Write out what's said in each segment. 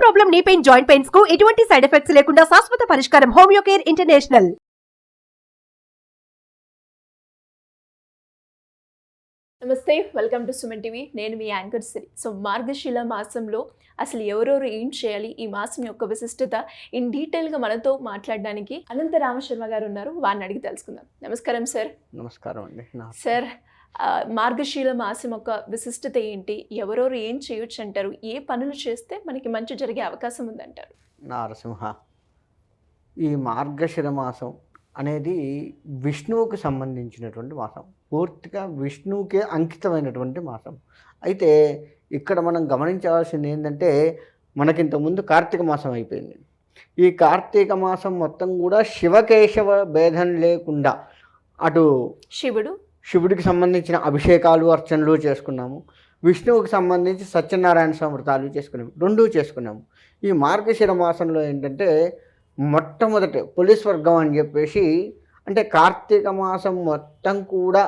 Problem knee pain joint pains కు ఎటువంటి side effects లేకుండా శాశ్వత పరిష్కారం హోమియో కేర్ ఇంటర్నేషనల్. నమస్తే, వెల్కమ్ టు సుమన్ టీవీ. నేను మీ యాంకర్ సిరి. సో మార్గశిల మాసంలో అసలు ఎవరెవరు ఏం చేయాలి, ఈ మాసం యొక్క విశిష్టత ఇన్ డీటెయిల్గా మనతో మాట్లాడడానికి అనంత రామశర్మ గారు ఉన్నారు. వారిని అడిగి తెలుసుకుందాం. నమస్కారం సార్. నమస్కారం అండి. సార్, మార్గశిల మాసం యొక్క విశిష్టత ఏంటి, ఎవరెవరు ఏం చేయొచ్చు అంటారు, ఏ పనులు చేస్తే మనకి మంచి జరిగే అవకాశం ఉందంటారు? నారసింహ, ఈ మార్గశిర మాసం అనేది విష్ణువుకు సంబంధించినటువంటి మాసం, పూర్తిగా విష్ణువుకే అంకితమైనటువంటి మాసం. అయితే ఇక్కడ మనం గమనించవలసింది ఏంటంటే, మనకింతకుముందు కార్తీక మాసం అయిపోయింది. ఈ కార్తీక మాసం మొత్తం కూడా శివకేశవ భేదం లేకుండా అటు శివుడికి సంబంధించిన అభిషేకాలు అర్చనలు చేసుకున్నాము, విష్ణువుకి సంబంధించి సత్యనారాయణ స్వామి వ్రతాలు చేసుకున్నాము, రెండూ చేసుకున్నాము. ఈ మార్గశిర మాసంలో ఏంటంటే మొట్టమొదటి పోలీస్ వర్గం అని చెప్పేసి, అంటే కార్తీక మాసం మొత్తం కూడా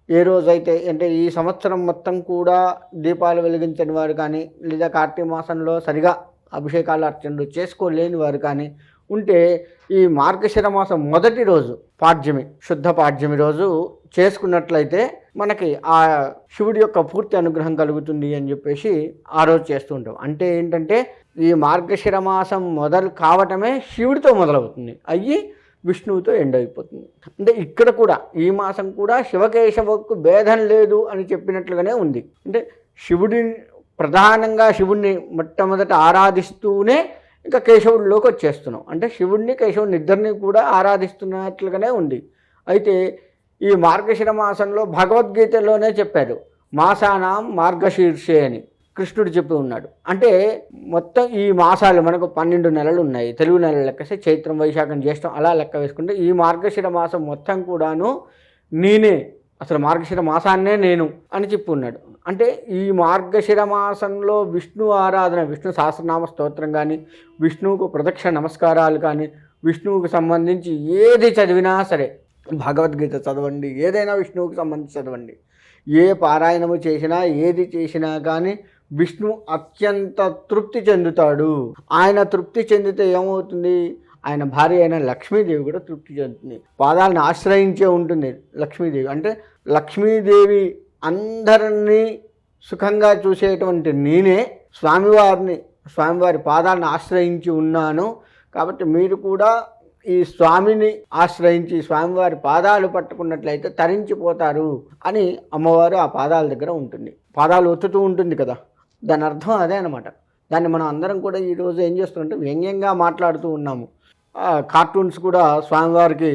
ఏ రోజైతే అంటే ఈ సంవత్సరం మొత్తం కూడా దీపాలు వెలిగించని వారు కానీ, లేదా కార్తీక మాసంలో సరిగా అభిషేకాలు అర్చనలు చేసుకోలేని వారు కానీ ఉంటే, ఈ మార్గశిర మాసం మొదటి రోజు పాడ్యమి, శుద్ధ పాడ్యమి రోజు చేసుకున్నట్లయితే మనకి ఆ శివుడి యొక్క పూర్తి అనుగ్రహం కలుగుతుంది అని చెప్పేసి ఆ రోజు చేస్తూ ఉంటాం. అంటే ఏంటంటే, ఈ మార్గశిర మాసం మొదలు కావటమే శివుడితో మొదలవుతుంది, అయ్యి విష్ణువుతో ఎండ్ అయిపోతుంది. అంటే ఇక్కడ కూడా ఈ మాసం కూడా శివకేశవకు భేదం లేదు అని చెప్పినట్లుగానే ఉంది. అంటే ప్రధానంగా శివుడిని మొట్టమొదట ఆరాధిస్తూనే ఇంకా కేశవుడిలోకి వచ్చేస్తున్నాం. అంటే శివుడిని కేశవుడిని ఇద్దరిని కూడా ఆరాధిస్తున్నట్లుగానే ఉంది. అయితే ఈ మార్గశిర మాసంలో భగవద్గీతలోనే చెప్పారు, మాసానాం మార్గశీర్షే అని కృష్ణుడు చెప్పి ఉన్నాడు. అంటే మొత్తం ఈ మాసాలు మనకు 12 నెలలు ఉన్నాయి. తెలుగు నెలలు లెక్కస్తే చైత్రం, వైశాఖం, జ్యేష్టం అలా లెక్క వేసుకుంటే ఈ మార్గశిర మాసం మొత్తం కూడాను నేనే, అసలు మార్గశిర మాసాన్నే నేను అని చెప్పి ఉన్నాడు. అంటే ఈ మార్గశిర మాసంలో విష్ణు ఆరాధన, విష్ణు సహస్రనామ స్తోత్రం కానీ, విష్ణువుకు ప్రదక్షిణ నమస్కారాలు కానీ, విష్ణువుకు సంబంధించి ఏది చదివినా సరే, భగవద్గీత చదవండి, ఏదైనా విష్ణువుకి సంబంధించి చదవండి, ఏ పారాయణము చేసినా ఏది చేసినా కానీ విష్ణు అత్యంత తృప్తి చెందుతాడు. ఆయన తృప్తి చెందితే ఏమవుతుంది, ఆయన భార్య అయిన లక్ష్మీదేవి కూడా తృప్తి చెందుతుంది. పాదాలను ఆశ్రయించే ఉంటుంది లక్ష్మీదేవి. అంటే లక్ష్మీదేవి అందరినీ సుఖంగా చూసేటువంటి నేనే స్వామివారి పాదాలను ఆశ్రయించి ఉన్నాను. కాబట్టి మీరు కూడా ఈ స్వామిని ఆశ్రయించి స్వామివారి పాదాలు పట్టుకున్నట్లయితే తరించిపోతారు అని అమ్మవారు ఆ పాదాల దగ్గర ఉంటుంది. పాదాలు ఒత్తుతూ ఉంటుంది కదా, దాని అర్థం అదే అనమాట. దాన్ని మనం అందరం కూడా ఈరోజు ఏం చేస్తుంటే వ్యంగ్యంగా మాట్లాడుతూ ఉన్నాము. కార్టూన్స్ కూడా స్వామివారికి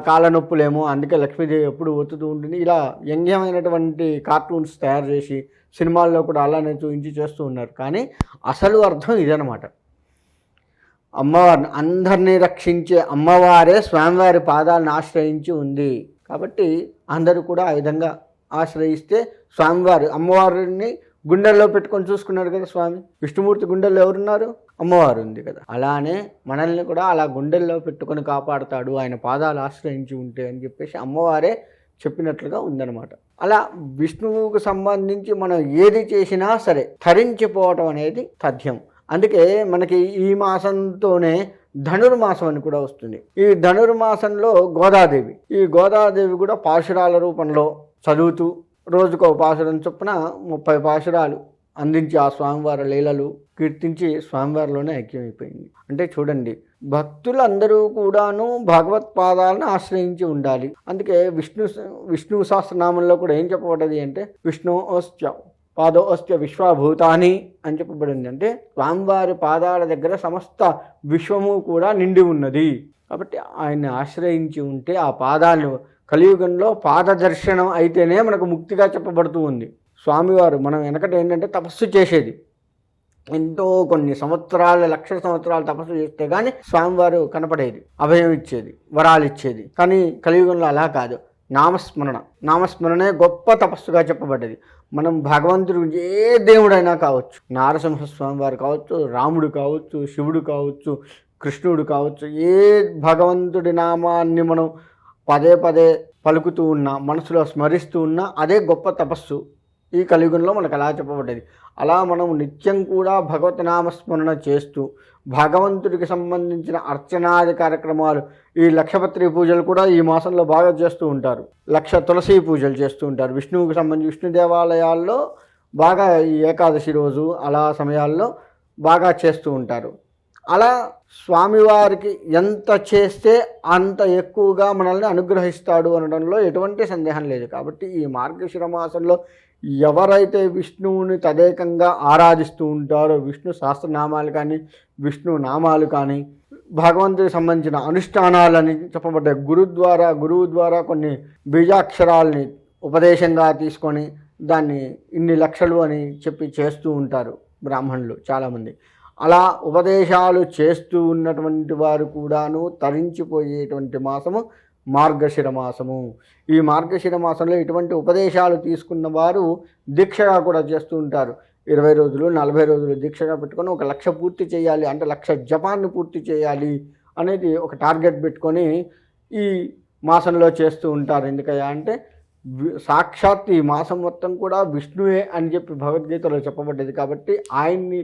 కాళ్ళ నొప్పులేమో అందుకే లక్ష్మీదేవి ఎప్పుడు ఒత్తుతూ ఉంటుంది, ఇలా వ్యంగ్యమైనటువంటి కార్టూన్స్ తయారు చేసి సినిమాల్లో కూడా అలానే చూపించి చేస్తూ ఉన్నారు. కానీ అసలు అర్థం ఇదనమాట. అమ్మవారిని అందరినీ రక్షించే అమ్మవారే స్వామివారి పాదాలను ఆశ్రయించి ఉంది. కాబట్టి అందరూ కూడా ఆ విధంగా ఆశ్రయిస్తే స్వామివారు అమ్మవారిని గుండెల్లో పెట్టుకొని చూసుకున్నాడు కదా స్వామి. విష్ణుమూర్తి గుండెల్లో ఎవరున్నారు, అమ్మవారు ఉంది కదా. అలానే మనల్ని కూడా అలా గుండెల్లో పెట్టుకొని కాపాడుతాడు ఆయన పాదాలు ఆశ్రయించి ఉంటే అని చెప్పేసి అమ్మవారే చెప్పినట్లుగా ఉందన్నమాట. అలా విష్ణువుకు సంబంధించి మనం ఏది చేసినా సరే తరించిపోవటం అనేది తథ్యం. అందుకే మనకి ఈ మాసంతోనే ధనుర్మాసం అని కూడా వస్తుంది. ఈ ధనుర్మాసంలో గోదాదేవి కూడా పాశురాల రూపంలో చదువుతూ రోజుకో పాశురం చొప్పున 30 పాశురాలు అందించి ఆ స్వామివారి లీలలు కీర్తించి స్వామివారిలోనే ఐక్యమైపోయింది. అంటే చూడండి, భక్తులందరూ కూడాను భగవత్పాదాలను ఆశ్రయించి ఉండాలి. అందుకే విష్ణు సహస్రనామంలో కూడా ఏం చెప్పబడ్డది అంటే, విష్ణోశ్చ పాదోశ్చ విశ్వభూతాని అని చెప్పబడింది. అంటే స్వామివారి పాదాల దగ్గర సమస్త విశ్వము కూడా నిండి ఉన్నది. కాబట్టి ఆయన్ని ఆశ్రయించి ఉంటే ఆ పాదాలను కలియుగంలో పాదదర్శనం అయితేనే మనకు ముక్తిగా చెప్పబడుతూ ఉంది. స్వామివారు మనం వెనకట ఏంటంటే తపస్సు చేసేది, ఎంతో కొన్ని సంవత్సరాలు, లక్షల సంవత్సరాలు తపస్సు చేస్తే కానీ స్వామివారు కనపడేది, అభయం ఇచ్చేది, వరాలు ఇచ్చేది. కానీ కలియుగంలో అలా కాదు. నామస్మరణే గొప్ప తపస్సుగా చెప్పబడ్డది. మనం భగవంతుడు ఏ దేవుడైనా కావచ్చు, నారసింహస్వామి వారు కావచ్చు, రాముడు కావచ్చు, శివుడు కావచ్చు, కృష్ణుడు కావచ్చు, ఏ భగవంతుడి నామాన్ని మనం పదే పదే పలుకుతూ ఉన్నా, మనసులో స్మరిస్తూ ఉన్నా అదే గొప్ప తపస్సు. ఈ కలియుగంలో మనకు అలా చెప్పబడ్డది. అలా మనం నిత్యం కూడా భగవత్ నామస్మరణ చేస్తూ భగవంతుడికి సంబంధించిన అర్చనాది కార్యక్రమాలు, ఈ లక్షపత్రి పూజలు కూడా ఈ మాసంలో బాగా చేస్తూ ఉంటారు. లక్ష తులసి పూజలు చేస్తూ ఉంటారు. విష్ణువుకి సంబంధించి విష్ణు దేవాలయాల్లో బాగా ఈ ఏకాదశి రోజు అలా సమయాల్లో బాగా చేస్తూ ఉంటారు. అలా స్వామివారికి ఎంత చేస్తే అంత ఎక్కువగా మనల్ని అనుగ్రహిస్తాడు అనడంలో ఎటువంటి సందేహం లేదు. కాబట్టి ఈ మార్గశిర మాసంలో ఎవరైతే విష్ణువుని తదేకంగా ఆరాధిస్తూ ఉంటారో, విష్ణు సహస్రనామాలు కానీ విష్ణు నామాలు కానీ భగవంతుడికి సంబంధించిన అనుష్ఠానాలని చెప్పబడ్డాయి. గురువు ద్వారా కొన్ని బీజాక్షరాలని ఉపదేశంగా తీసుకొని దాన్ని ఇన్ని లక్షలు అని చెప్పి చేస్తూ ఉంటారు బ్రాహ్మణులు చాలామంది. అలా ఉపదేశాలు చేస్తూ ఉన్నటువంటి వారు కూడాను తరించిపోయేటువంటి మాసము మార్గశిర మాసము. ఈ మార్గశిర మాసంలో ఇటువంటి ఉపదేశాలు తీసుకున్న వారు దీక్షగా కూడా చేస్తూ ఉంటారు. 20 రోజులు 40 రోజులు దీక్షగా పెట్టుకొని 1 లక్ష పూర్తి చేయాలి, అంటే 1 లక్ష జపాన్ని పూర్తి చేయాలి అనేది ఒక టార్గెట్ పెట్టుకొని ఈ మాసంలో చేస్తూ ఉంటారు. ఎందుకయ్యా అంటే సాక్షాత్ ఈ మాసం మొత్తం కూడా విష్ణువే అని చెప్పి భగవద్గీతలో చెప్పబడ్డది. కాబట్టి ఆయన్ని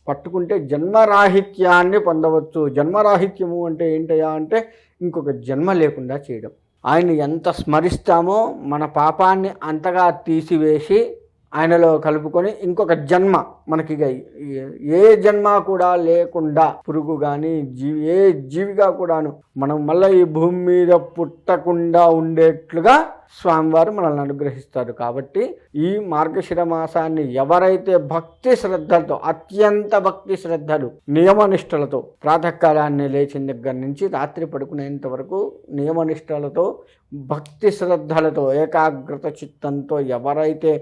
పట్టుకుంటే జన్మరాహిత్యాన్ని పొందవచ్చు. జన్మరాహిత్యము అంటే ఏంటయ్యా అంటే ఇంకొక జన్మ లేకుండా చేయడం. ఆయన్ని ఎంత స్మరిస్తామో మన పాపాన్ని అంతగా తీసివేసి ఆయనలో కలుపుకొని ఇంకొక జన్మ మనకి ఏ జన్మ కూడా లేకుండా పురుగు కానీ ఏ జీవిగా కూడాను మనం మళ్ళీ ఈ భూమి మీద పుట్టకుండా ఉండేట్లుగా స్వామివారు మనల్ని అనుగ్రహిస్తారు. కాబట్టి ఈ మార్గశిర మాసాన్ని ఎవరైతే భక్తి శ్రద్ధలతో, అత్యంత భక్తి శ్రద్ధలు, నియమనిష్టలతో ప్రాతకాలాన్ని లేచిన దగ్గర నుంచి రాత్రి పడుకునేంత వరకు నియమనిష్టలతో భక్తి శ్రద్ధలతో ఏకాగ్రత చిత్తంతో ఎవరైతే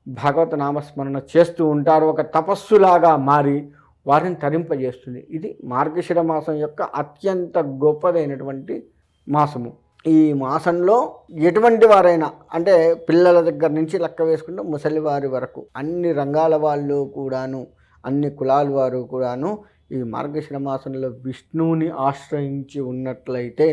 భగవత్ నామస్మరణ చేస్తూ ఉంటారో ఒక తపస్సులాగా మారి వారిని తరింపజేస్తుంది. ఇది మార్గశిర మాసం యొక్క అత్యంత గొప్పదైనటువంటి మాసము. ఈ మాసంలో ఎటువంటి వారైనా, అంటే పిల్లల దగ్గర నుంచి లెక్క వేసుకుంటే ముసలివారి వరకు అన్ని రంగాల వాళ్ళు కూడాను, అన్ని కులాల వారు కూడాను ఈ మార్గశిర మాసంలో విష్ణువుని ఆశ్రయించి ఉన్నట్లయితే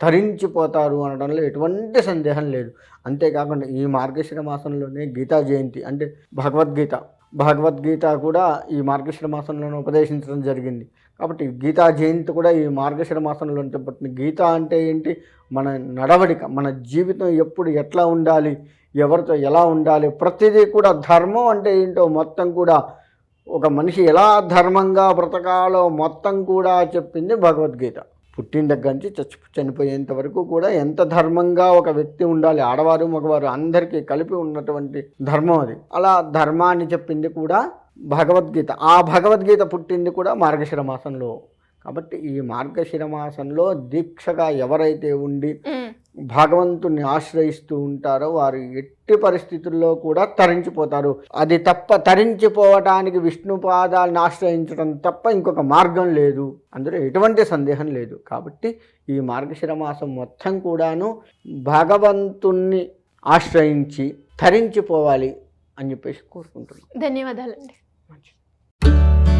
తరించిపోతారు అనడంలో ఎటువంటి సందేహం లేదు. అంతేకాకుండా ఈ మార్గశిర మాసంలోనే గీతా జయంతి, అంటే భగవద్గీత కూడా ఈ మార్గశిర మాసంలోనే ఉపదేశించడం జరిగింది. కాబట్టి గీతా జయంతి కూడా ఈ మార్గశిర మాసంలో పుట్టింది. గీత అంటే ఏంటి? మన నడవడిక, మన జీవితం ఎప్పుడు ఎట్లా ఉండాలి, ఎవరితో ఎలా ఉండాలి, ప్రతిదీ కూడా ధర్మం అంటే ఏంటో మొత్తం కూడా ఒక మనిషి ఎలా ధర్మంగా బ్రతకాలో మొత్తం కూడా చెప్పింది భగవద్గీత. పుట్టిన దగ్గర నుంచి చనిపోయేంత వరకు కూడా ఎంత ధర్మంగా ఒక వ్యక్తి ఉండాలి, ఆడవారు మగవారు అందరికీ కలిపి ఉన్నటువంటి ధర్మం అది. అలా ధర్మాన్ని చెప్పింది కూడా భగవద్గీత. ఆ భగవద్గీత పుట్టింది కూడా మార్గశిర మాసంలో. కాబట్టి ఈ మార్గశిర మాసంలో దీక్షగా ఎవరైతే ఉండి భగవంతుని ఆశ్రయిస్తూ ఉంటారో వారు ఎట్టి పరిస్థితుల్లో కూడా తరించిపోతారు. అది తప్ప తరించిపోవటానికి విష్ణు పాదాలను ఆశ్రయించడం తప్ప ఇంకొక మార్గం లేదు, అందులో ఎటువంటి సందేహం లేదు. కాబట్టి ఈ మార్గశిర మాసం మొత్తం కూడాను భగవంతుణ్ణి ఆశ్రయించి తరించిపోవాలి అని చెప్పేసి కోరుకుంటున్నాను. ధన్యవాదాలండి. మంచిది.